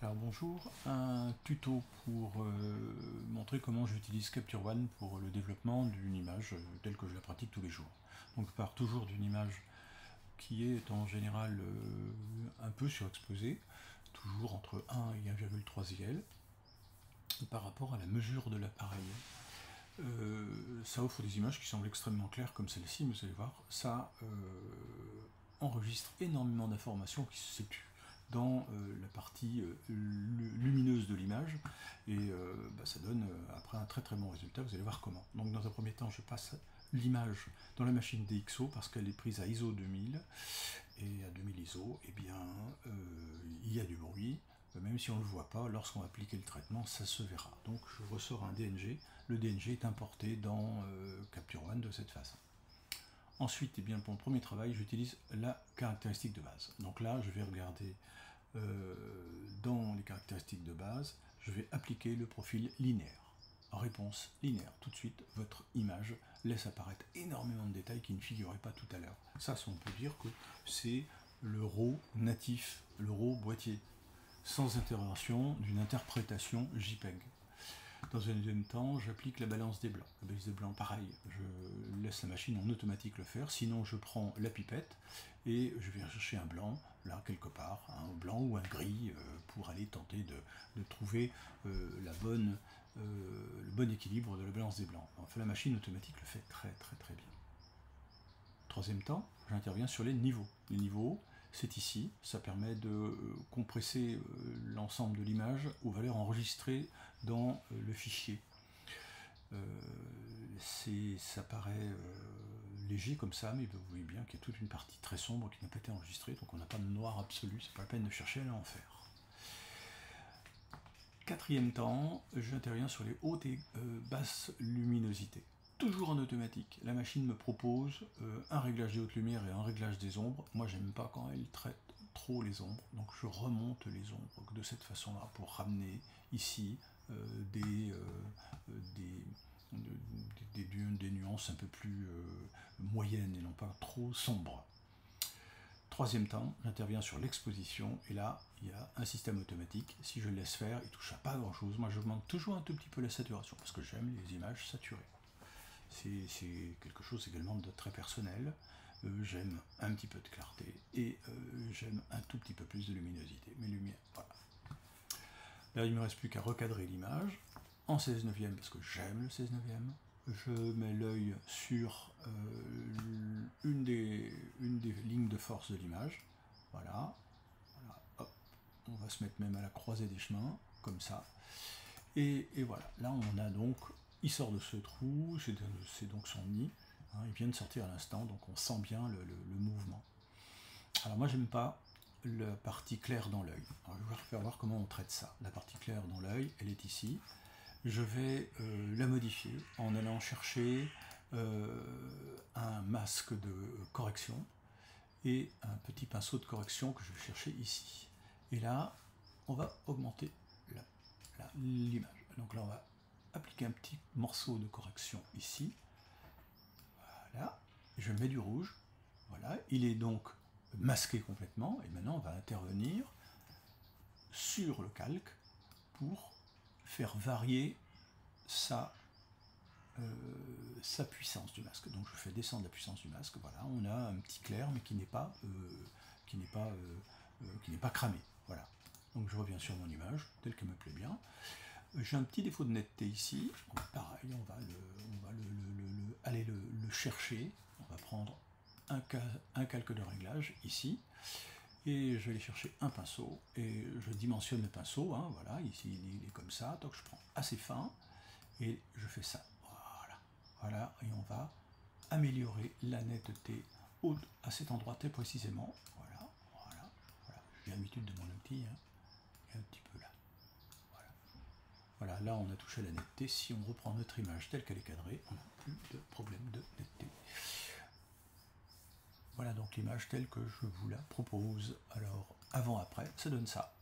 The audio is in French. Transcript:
Alors bonjour, un tuto pour montrer comment j'utilise Capture One pour le développement d'une image telle que je la pratique tous les jours. Donc je pars toujours d'une image qui est en général un peu surexposée, toujours entre 1 et 1,3 IL, par rapport à la mesure de l'appareil. Ça offre des images qui semblent extrêmement claires comme celle-ci, mais vous allez voir, ça enregistre énormément d'informations qui se situent dans la partie lumineuse de l'image, et ça donne après un très très bon résultat. Vous allez voir comment. Donc dans un premier temps, je passe l'image dans la machine DxO parce qu'elle est prise à ISO 2000, et à 2000 ISO, eh bien, il y a du bruit. Même si on ne le voit pas, lorsqu'on va appliquer le traitement, ça se verra. Donc je ressors un DNG. Le DNG est importé dans Capture One de cette façon. Ensuite, eh bien, pour le premier travail, j'utilise la caractéristique de base. Donc là, je vais regarder dans les caractéristiques de base, je vais appliquer le profil linéaire. Réponse linéaire. Tout de suite, votre image laisse apparaître énormément de détails qui ne figuraient pas tout à l'heure. Ça, on peut dire que c'est le RAW natif, le RAW boîtier, sans intervention d'une interprétation JPEG. Dans un deuxième temps, j'applique la balance des blancs. La balance des blancs, pareil, je laisse la machine en automatique le faire, sinon je prends la pipette et je vais chercher un blanc, là, quelque part, un blanc ou un gris, pour aller tenter de trouver le bon équilibre de la balance des blancs. Enfin, la machine automatique le fait très très très bien. Troisième temps, j'interviens sur les niveaux. Les niveaux, c'est ici, ça permet de compresser l'ensemble de l'image aux valeurs enregistrées dans le fichier. Ça paraît léger comme ça, mais vous voyez bien qu'il y a toute une partie très sombre qui n'a pas été enregistrée, donc on n'a pas de noir absolu, c'est pas la peine de chercher à en faire. Quatrième temps, j'interviens sur les hautes et basses luminosités. Toujours en automatique. La machine me propose un réglage des hautes lumières et un réglage des ombres. Moi, j'aime pas quand elle traite trop les ombres, donc je remonte les ombres de cette façon-là pour ramener ici des nuances un peu plus moyennes et non pas trop sombres. Troisième temps, j'interviens sur l'exposition, et là, il y a un système automatique. Si je le laisse faire, il ne touche à pas grand-chose. Moi, j'augmente toujours un tout petit peu la saturation, parce que j'aime les images saturées. C'est quelque chose également de très personnel. J'aime un petit peu de clarté, et j'aime un tout petit peu plus de luminosité. Mes lumières, voilà. Là, il ne me reste plus qu'à recadrer l'image en 16/9, parce que j'aime le 16/9. Je mets l'œil sur une des lignes de force de l'image. Voilà. Voilà. Hop. On va se mettre même à la croisée des chemins, comme ça. Et voilà. Là, on a donc, il sort de ce trou, c'est donc son nid. Hein, il vient de sortir à l'instant, donc on sent bien le mouvement. Alors moi, j'aime pas la partie claire dans l'œil. Je vais vous faire voir comment on traite ça. La partie claire dans l'œil, elle est ici. Je vais la modifier en allant chercher un masque de correction et un petit pinceau de correction que je vais chercher ici. Et là, on va augmenter l'image. Donc là, on va appliquer un petit morceau de correction ici. Voilà. Je mets du rouge. Voilà. Il est donc masqué complètement. Et maintenant, on va intervenir sur le calque pour faire varier sa puissance du masque. Donc je fais descendre la puissance du masque. Voilà, on a un petit clair, mais qui n'est pas cramé. Voilà. Donc je reviens sur mon image telle qu'elle me plaît bien. J'ai un petit défaut de netteté ici. Pareil, on va aller le chercher. On va prendre un calque de réglage ici. Et je vais aller chercher un pinceau, et je dimensionne le pinceau, hein, voilà, ici il est comme ça, donc je prends assez fin, et je fais ça, voilà, et on va améliorer la netteté à cet endroit très précisément, voilà, j'ai l'habitude de mon outil, hein, et un petit peu là, voilà, là on a touché la netteté. Si on reprend notre image telle qu'elle est cadrée, on n'a plus de problème de netteté. Voilà donc l'image telle que je vous la propose. Alors, avant-après, ça donne ça.